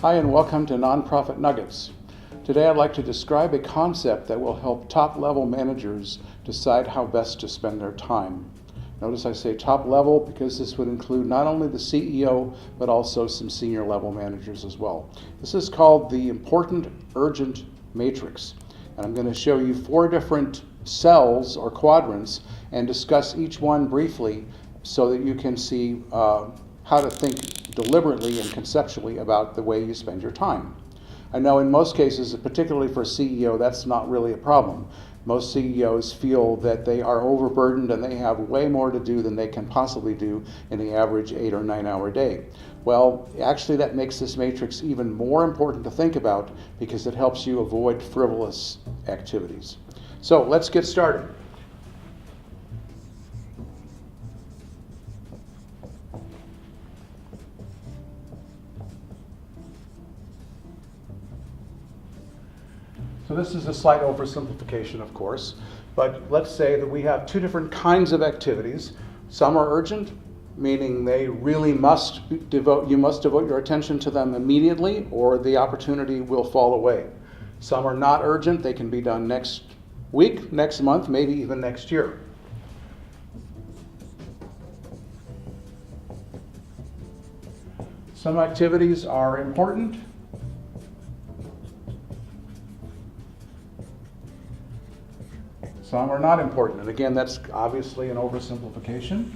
Hi and welcome to Nonprofit Nuggets. Today I'd like to describe a concept that will help top-level managers decide how best to spend their time. Notice I say top level because this would include not only the CEO but also some senior level managers as well. This is called the Important Urgent Matrix, and I'm going to show you 4 different cells or quadrants and discuss each one briefly so that you can see how to think deliberately and conceptually about the way you spend your time. I know in most cases, particularly for a CEO, that's not really a problem. Most CEOs feel that they are overburdened and they have way more to do than they can possibly do in the average 8 or 9 hour day. Well, actually that makes this matrix even more important to think about because it helps you avoid frivolous activities. So let's get started. So this is a slight oversimplification, of course, but let's say that we have 2 different kinds of activities. Some are urgent, meaning they really you must devote your attention to them immediately or the opportunity will fall away. Some are not urgent, they can be done next week, next month, maybe even next year. Some activities are important. Some are not important. And again, that's obviously an oversimplification.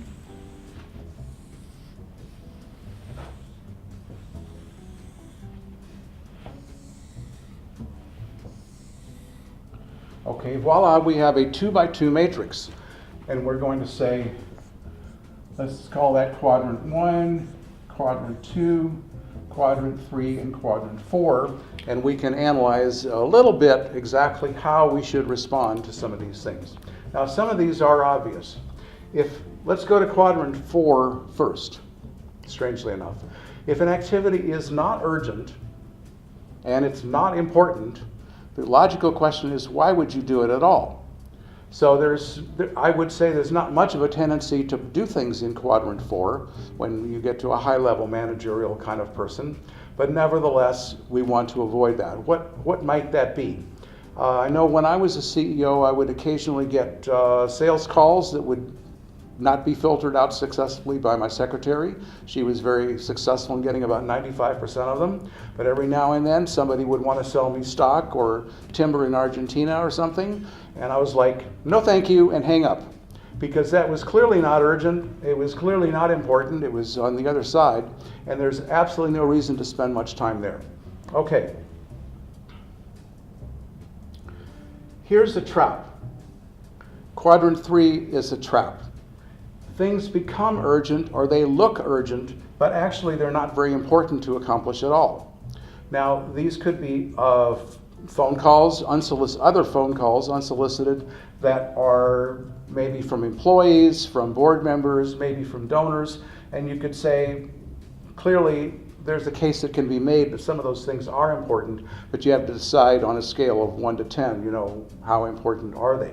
Okay, voila, we have a 2x2 matrix. And we're going to say, let's call that quadrant 1, quadrant 2, quadrant 3, and quadrant 4. And we can analyze a little bit exactly how we should respond to some of these things. Now, some of these are obvious. Let's go to quadrant 4 first, strangely enough. If an activity is not urgent and it's not important, the logical question is, why would you do it at all? So I would say there's not much of a tendency to do things in quadrant 4 when you get to a high-level managerial kind of person. But nevertheless, we want to avoid that. What might that be? I know when I was a CEO, I would occasionally get sales calls that would not be filtered out successfully by my secretary. She was very successful in getting about 95% of them. But every now and then, somebody would want to sell me stock or timber in Argentina or something. And I was like, no thank you, and hang up. Because that was clearly not urgent, it was clearly not important, it was on the other side, and there's absolutely no reason to spend much time there. Okay. Here's a trap. Quadrant 3 is a trap. Things become urgent or they look urgent, but actually they're not very important to accomplish at all. Now, these could be phone calls, other phone calls, unsolicited, that are maybe from employees, from board members, maybe from donors, and you could say, clearly, there's a case that can be made that some of those things are important, but you have to decide on a scale of 1 to 10, how important are they?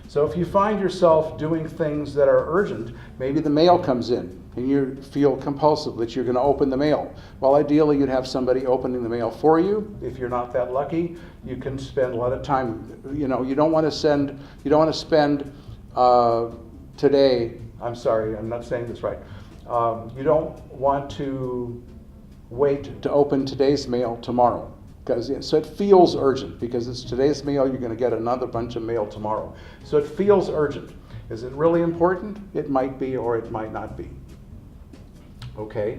So if you find yourself doing things that are urgent, maybe the mail comes in, and you feel compulsive that you're going to open the mail. Well, ideally, you'd have somebody opening the mail for you. If you're not that lucky, you can spend a lot of time. You don't want to spend today. I'm sorry, I'm not saying this right. You don't want to wait to open today's mail tomorrow. So it feels urgent because it's today's mail. You're going to get another bunch of mail tomorrow. So it feels urgent. Is it really important? It might be, or it might not be. Okay.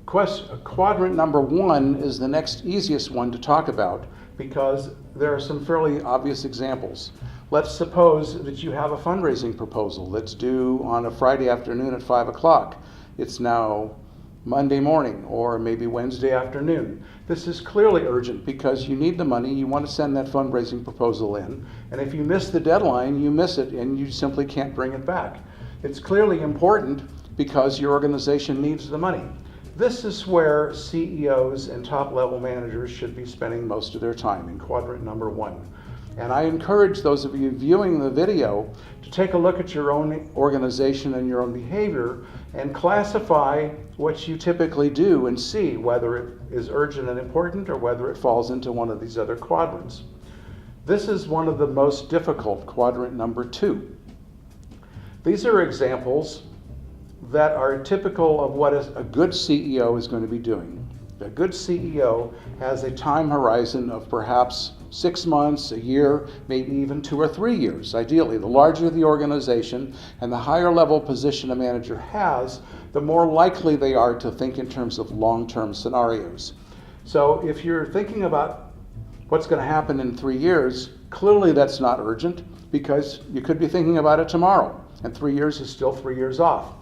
Quadrant number 1 is the next easiest one to talk about because there are some fairly obvious examples. Let's suppose that you have a fundraising proposal that's due on a Friday afternoon at 5 o'clock. It's now Monday morning or maybe Wednesday afternoon. This is clearly urgent because you need the money, you want to send that fundraising proposal in, and if you miss the deadline, you miss it and you simply can't bring it back. It's clearly important because your organization needs the money. This is where CEOs and top-level managers should be spending most of their time, in quadrant number 1. And I encourage those of you viewing the video to take a look at your own organization and your own behavior and classify what you typically do and see whether it is urgent and important or whether it falls into one of these other quadrants. This is one of the most difficult, quadrant number 2. These are examples that are typical of what a good CEO is going to be doing. A good CEO has a time horizon of perhaps 6 months, a year, maybe even 2 or 3 years. Ideally, the larger the organization and the higher level position a manager has, the more likely they are to think in terms of long-term scenarios. So if you're thinking about what's going to happen in 3 years, clearly that's not urgent because you could be thinking about it tomorrow, and 3 years is still 3 years off.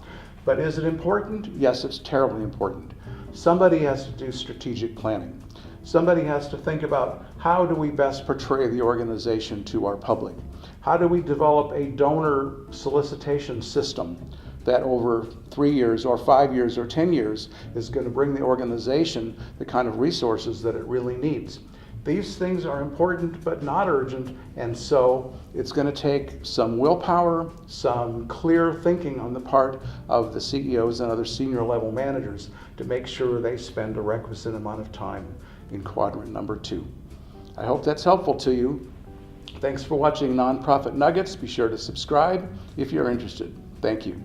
But is it important? Yes, it's terribly important. Somebody has to do strategic planning. Somebody has to think about how do we best portray the organization to our public? How do we develop a donor solicitation system that over 3 years or 5 years or 10 years is going to bring the organization the kind of resources that it really needs? These things are important but not urgent, and so it's going to take some willpower, some clear thinking on the part of the CEOs and other senior level managers to make sure they spend a requisite amount of time in quadrant number 2. I hope that's helpful to you. Thanks for watching Nonprofit Nuggets. Be sure to subscribe if you're interested. Thank you.